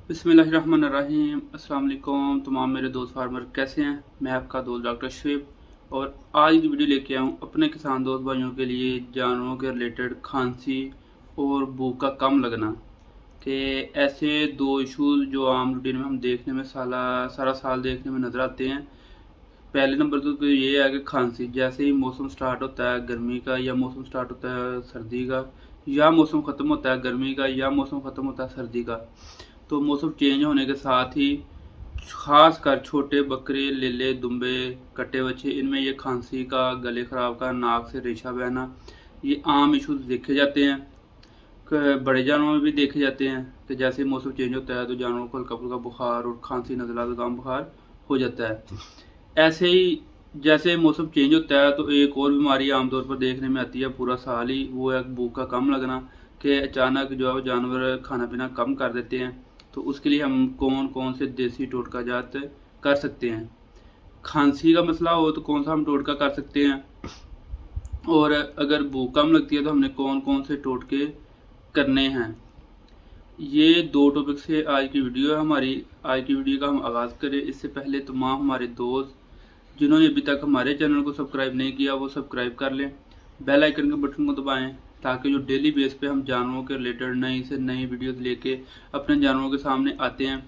बिस्मिल्लाहिर्रहमानिर्रहीम। अस्सलाम वालेकुम तमाम मेरे दोस्त फार्मर कैसे हैं। मैं आपका दोस्त डॉक्टर शुएब और आज की वीडियो लेके आऊँ अपने किसान दोस्त भाइयों के लिए जानवरों के रिलेटेड खांसी और भूख का कम लगना के ऐसे दो इशूज़ जो आम रूटीन में हम देखने में सारा साल देखने में नज़र आते हैं। पहले नंबर तो ये है कि खांसी जैसे ही मौसम स्टार्ट होता है गर्मी का या मौसम स्टार्ट होता है सर्दी का या मौसम ख़त्म होता है गर्मी का या मौसम ख़त्म होता है सर्दी का, तो मौसम चेंज होने के साथ ही खास कर छोटे बकरे लेले दुम्बे कट्टे बच्चे इनमें ये खांसी का, गले ख़राब का, नाक से रेशा बहना ये आम इशूज़ देखे जाते हैं। बड़े जानवरों में भी देखे जाते हैं कि जैसे मौसम चेंज होता है तो जानवरों को हल्का फुल्का बुखार और खांसी नज़ला ज़ुकाम बुखार हो जाता है। ऐसे ही जैसे मौसम चेंज होता है तो एक और बीमारी आमतौर पर देखने में आती है पूरा साल ही, वो है भूख का कम लगना कि अचानक जो है वो जानवर खाना पीना कम कर देते हैं। तो उसके लिए हम कौन कौन से देसी टोटका जात कर सकते हैं। खांसी का मसला हो तो कौन सा हम टोटका कर सकते हैं, और अगर भूख कम लगती है तो हमने कौन कौन से टोटके करने हैं। ये दो टॉपिक से आज की वीडियो है हमारी। आज की वीडियो का हम आगाज़ करें इससे पहले तमाम हमारे दोस्त जिन्होंने अभी तक हमारे चैनल को सब्सक्राइब नहीं किया वो सब्सक्राइब कर लें, बेल आइकन के बटन को दबाएं ताकि जो डेली बेस पे हम जानवरों के रिलेटेड नई से नई वीडियोस लेके अपने जानवरों के सामने आते हैं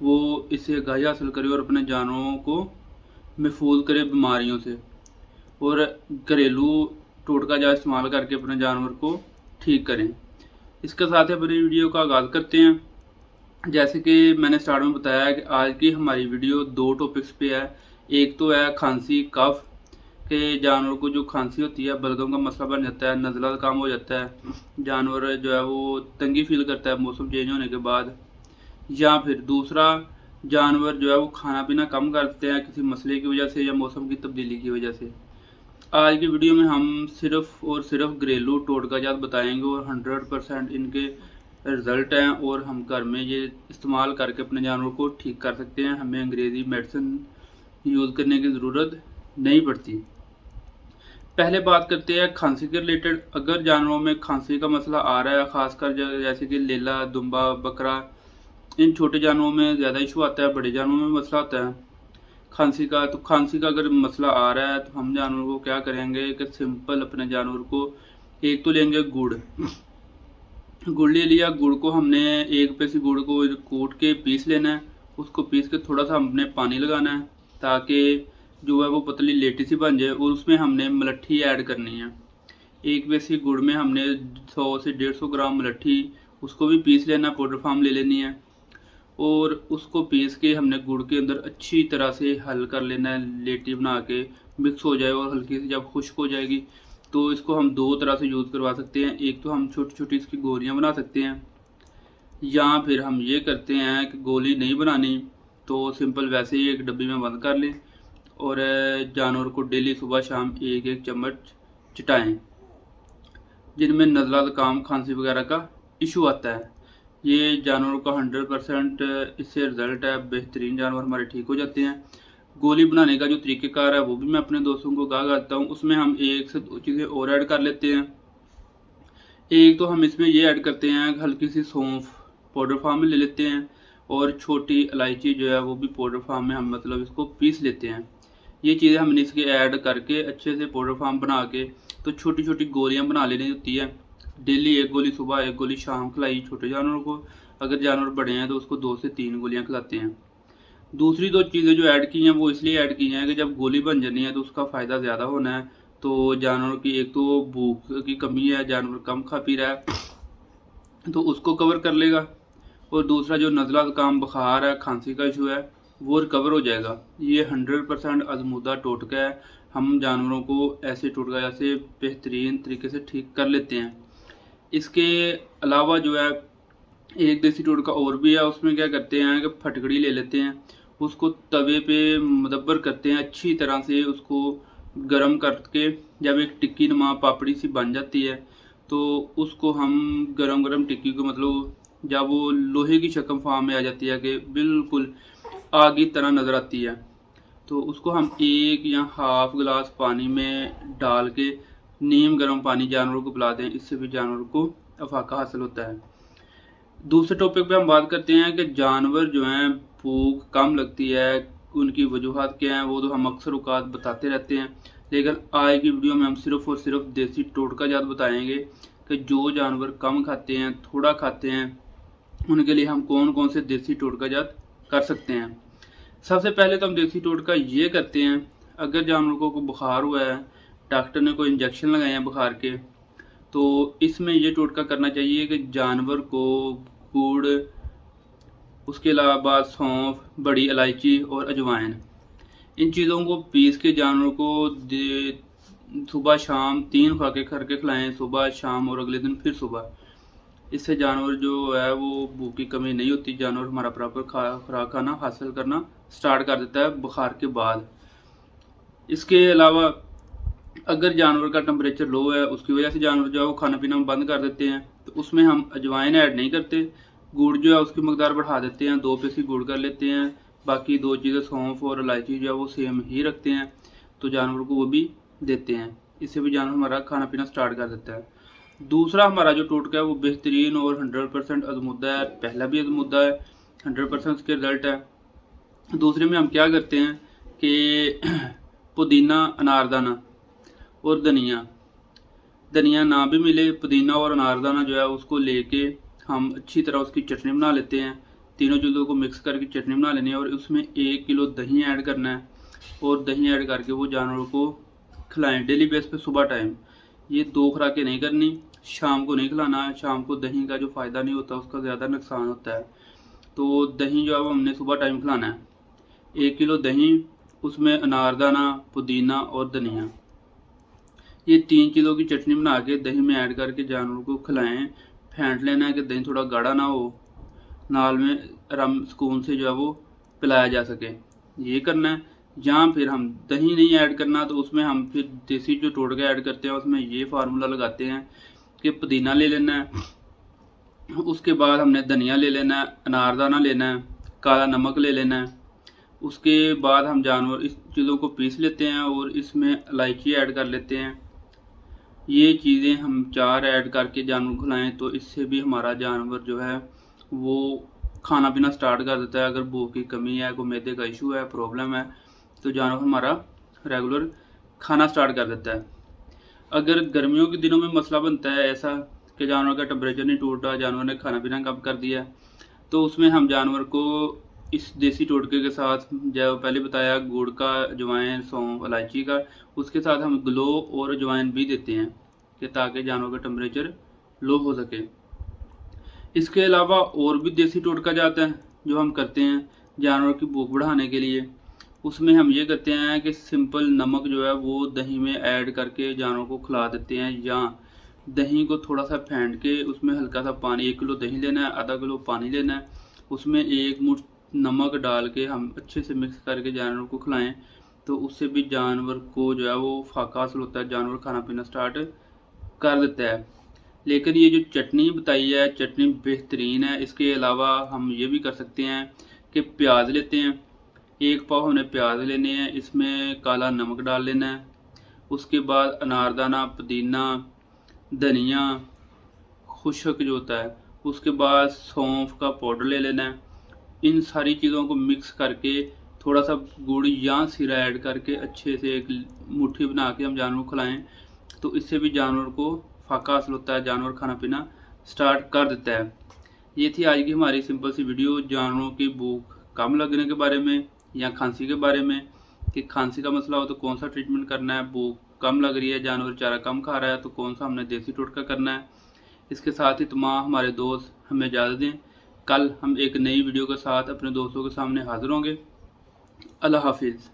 वो इससे आगाही हासिल करें और अपने जानवरों को महफूज करें बीमारियों से, और घरेलू टोटका जा इस्तेमाल करके अपने जानवर को ठीक करें। इसके साथ ही अपनी वीडियो का आगाज़ करते हैं। जैसे कि मैंने स्टार्ट में बताया कि आज की हमारी वीडियो दो टॉपिक्स पे है। एक तो है खांसी कफ के, जानवर को जो खांसी होती है बलगम का मसला बन जाता है, नज़ला काम हो जाता है, जानवर जो है वो तंगी फील करता है मौसम चेंज होने के बाद। या फिर दूसरा, जानवर जो है वो खाना पीना कम करते हैं किसी मसले की वजह से या मौसम की तब्दीली की वजह से। आज की वीडियो में हम सिर्फ और सिर्फ घरेलू टोटकाजात बताएंगे और 100% इनके रिजल्ट हैं और हम घर में ये इस्तेमाल करके अपने जानवर को ठीक कर सकते हैं। हमें अंग्रेज़ी मेडिसिन यूज़ करने की ज़रूरत नहीं पड़ती। पहले बात करते हैं खांसी के रिलेटेड। अगर जानवरों में खांसी का मसला आ रहा है, खासकर जैसे कि लेला, दुम्बा, बकरा, इन छोटे जानवरों में ज़्यादा इशू आता है, बड़े जानवरों में मसला आता है खांसी का। तो खांसी का अगर मसला आ रहा है तो हम जानवर को क्या करेंगे कि सिंपल अपने जानवर को एक तो लेंगे गुड़ ले लिया। गुड़ को हमने एक पैसी गुड़ को कूट के पीस लेना है। उसको पीस के थोड़ा सा हमने पानी लगाना है ताकि जो है वो पतली लेटी सी बन जाए, और उसमें हमने मलट्ठी ऐड करनी है। एक पैसी गुड़ में हमने 100 से 150 ग्राम मलट्ठी उसको भी पीस लेना, पाउडर फॉर्म ले लेनी है, और उसको पीस के हमने गुड़ के अंदर अच्छी तरह से हल कर लेना है, लेटी बना के मिक्स हो जाए। और हल्की सी जब खुश्क हो जाएगी तो इसको हम दो तरह से यूज़ करवा सकते हैं। एक तो हम छोटी छोटी इसकी गोलियां बना सकते हैं, या फिर हम ये करते हैं कि गोली नहीं बनानी तो सिंपल वैसे ही एक डब्बी में बंद कर लें और जानवर को डेली सुबह शाम एक एक चम्मच चटाएं जिनमें नज़ला ज़ुकाम खांसी वगैरह का इशू आता है। ये जानवरों का 100% इससे रिजल्ट है, बेहतरीन जानवर हमारे ठीक हो जाते हैं। गोली बनाने का जो तरीक़ेकार है वो भी मैं अपने दोस्तों को आगाह करता हूँ। उसमें हम एक से दो चीज़ें और ऐड कर लेते हैं। एक तो हम इसमें ये ऐड करते हैं हल्की सी सौंफ पाउडर फॉर्म में ले लेते हैं, और छोटी इलायची जो है वो भी पाउडर फॉर्म में हम मतलब इसको पीस लेते हैं। ये चीज़ें हमने इसके ऐड करके अच्छे से पाउडर फॉर्म बना के तो छोटी छोटी गोलियां बना लेनी होती है। डेली एक गोली सुबह एक गोली शाम खिलाई छोटे जानवरों को। अगर जानवर बड़े हैं तो उसको 2 से 3 गोलियां खिलाते हैं। दूसरी दो चीज़ें जो ऐड की हैं वो इसलिए ऐड की हैं कि जब गोली बन जानी है तो उसका फ़ायदा ज़्यादा होना है। तो जानवरों की एक तो भूख की कमी है, जानवर कम खा पी रहा है तो उसको कवर कर लेगा, और दूसरा जो नज़ला ज़ुकाम बुखार है, खांसी का इशू है वो रिकवर हो जाएगा। ये 100% आजमूदा टोटका है। हम जानवरों को ऐसे टोटका जैसे बेहतरीन तरीके से ठीक कर लेते हैं। इसके अलावा जो है एक देसी टोटका और भी है। उसमें क्या करते हैं कि फटकड़ी ले लेते हैं, उसको तवे पे मुदब्बर करते हैं, अच्छी तरह से उसको गर्म करके जब एक टिक्की नुमा पापड़ी सी बन जाती है तो उसको हम गरम गरम टिक्की को मतलब जब वो लोहे की शक्ल फॉर्म में आ जाती है कि बिल्कुल आग की तरह नज़र आती है तो उसको हम एक या हाफ गिलास पानी में डाल के नीम गर्म पानी जानवरों को पिला दें। इससे भी जानवर को अफाका हासिल होता है। दूसरे टॉपिक पे हम बात करते हैं कि जानवर जो हैं भूख कम लगती है, उनकी वजूहात क्या हैं, वो तो हम अक्सर औकात बताते रहते हैं। लेकिन आज की वीडियो में हम सिर्फ और सिर्फ देसी टोटका जात बताएंगे कि जो जानवर कम खाते हैं, थोड़ा खाते हैं, उनके लिए हम कौन कौन से देसी टोटका जात कर सकते हैं। सबसे पहले तो हम देसी टोटका ये करते हैं, अगर जानवरों को बुखार हुआ है, डॉक्टर ने कोई इंजेक्शन लगाए हैं बुखार के, तो इसमें ये टोटका करना चाहिए कि जानवर को गुड़, उसके अलावा सौंफ, बड़ी इलायची और अजवाइन, इन चीज़ों को पीस के जानवरों को सुबह शाम 3 खुराकें करके खिलाएं, सुबह शाम और अगले दिन फिर सुबह। इससे जानवर जो है वो भूख की कमी नहीं होती, जानवर हमारा प्रॉपर खुराक खाना हासिल करना स्टार्ट कर देता है बुखार के बाद। इसके अलावा अगर जानवर का टेम्परेचर लो है, उसकी वजह से जानवर जो है वो खाना पीना बंद कर देते हैं, तो उसमें हम अजवाइन ऐड नहीं करते। गुड़ जो है उसकी मकदार बढ़ा देते हैं, 2 पीस गुड़ कर लेते हैं, बाकी 2 चीज़ें सौंफ और इलायची जो है वो सेम ही रखते हैं, तो जानवर को वो भी देते हैं। इससे भी जानवर हमारा खाना पीना स्टार्ट कर देता है। दूसरा हमारा जो टोटका है वो बेहतरीन और 100% अजमुद्दा है। पहला भी अजमुद्दा है, 100% उसके रिजल्ट है। दूसरे में हम क्या करते हैं कि पुदीना, अनारदाना और धनिया ना भी मिले, पुदीना और अनारदाना जो है उसको लेके हम अच्छी तरह उसकी चटनी बना लेते हैं। तीनों चीज़ों को मिक्स करके चटनी बना लेनी है और उसमें 1 किलो दही ऐड करना है, और दही ऐड करके वो जानवरों को खिलाएं डेली बेस पे सुबह टाइम। ये 2 खुराकें नहीं करनी, शाम को नहीं खिलाना है। शाम को दही का जो फ़ायदा नहीं होता, उसका ज़्यादा नुकसान होता है। तो दही जो है वो हमने सुबह टाइम खिलाना है। 1 किलो दही, उसमें अनारदाना, पुदीना और धनिया, ये 3 चीज़ों की चटनी बना के दही में ऐड करके जानवरों को खिलाएं। फेंट लेना है कि दही थोड़ा गाढ़ा ना हो, नाल में आराम सुकून से जो है वो पिलाया जा सके, ये करना है। जहाँ फिर हम दही नहीं ऐड करना, तो उसमें हम फिर देसी जो टोटका ऐड करते हैं उसमें ये फार्मूला लगाते हैं कि पुदीना ले लेना है, उसके बाद हमने धनिया ले लेना है, अनारदाना लेना है, काला नमक ले लेना है। उसके बाद हम जानवर इस चीज़ों को पीस लेते हैं और इसमें इलायची ऐड कर लेते हैं। ये चीज़ें हम 4 ऐड करके जानवर को खिलाएँ, तो इससे भी हमारा जानवर जो है वो खाना पीना स्टार्ट कर देता है। अगर भूख की कमी है, कोई मैदे का इशू है, प्रॉब्लम है, तो जानवर हमारा रेगुलर खाना स्टार्ट कर देता है। अगर गर्मियों के दिनों में मसला बनता है ऐसा कि जानवर का टेम्परेचर नहीं टूटा, जानवर ने खाना पीना कम कर दिया, तो उसमें हम जानवर को इस देसी टोटके के साथ, जो पहले बताया गुड़ का, अजवाइन, सौंफ, इलायची का, उसके साथ हम ग्लो और अजवाइन भी देते हैं कि ताकि जानवर का टेम्परेचर लो हो सके। इसके अलावा और भी देसी टोटका जाता है जो हम करते हैं जानवर की भूख बढ़ाने के लिए। उसमें हम ये करते हैं कि सिंपल नमक जो है वो दही में ऐड करके जानवर को खिला देते हैं, या दही को थोड़ा सा फेंट के उसमें हल्का सा पानी, 1 किलो दही लेना है, आधा किलो पानी लेना है, उसमें 1 मुट्ठी नमक डाल के हम अच्छे से मिक्स करके जानवर को खिलाएं, तो उससे भी जानवर को जो है वो फाका हासिल होता है, जानवर खाना पीना स्टार्ट कर देता है। लेकिन ये जो चटनी बताई है, चटनी बेहतरीन है। इसके अलावा हम ये भी कर सकते हैं कि प्याज लेते हैं, 1 पाव हमने प्याज लेने हैं, इसमें काला नमक डाल लेना है, उसके बाद अनारदाना, पुदीना, धनिया खुशक जो होता है, उसके बाद सौंफ का पाउडर ले लेना है। इन सारी चीज़ों को मिक्स करके थोड़ा सा गुड़ या सिरा ऐड करके अच्छे से एक मुट्ठी बना के हम जानवर को खिलाएं, तो इससे भी जानवर को फाका हासिल होता है, जानवर खाना पीना स्टार्ट कर देता है। ये थी आज की हमारी सिंपल सी वीडियो जानवरों की भूख कम लगने के बारे में या खांसी के बारे में, कि खांसी का मसला हो तो कौन सा ट्रीटमेंट करना है, भूख कम लग रही है, जानवर चारा कम खा रहा है, तो कौन सा हमने देसी टोटका करना है। इसके साथ ही तमाम हमारे दोस्त हमें इजाज़त दें। कल हम एक नई वीडियो के साथ अपने दोस्तों के सामने हाजिर होंगे। अल्लाह हाफिज़।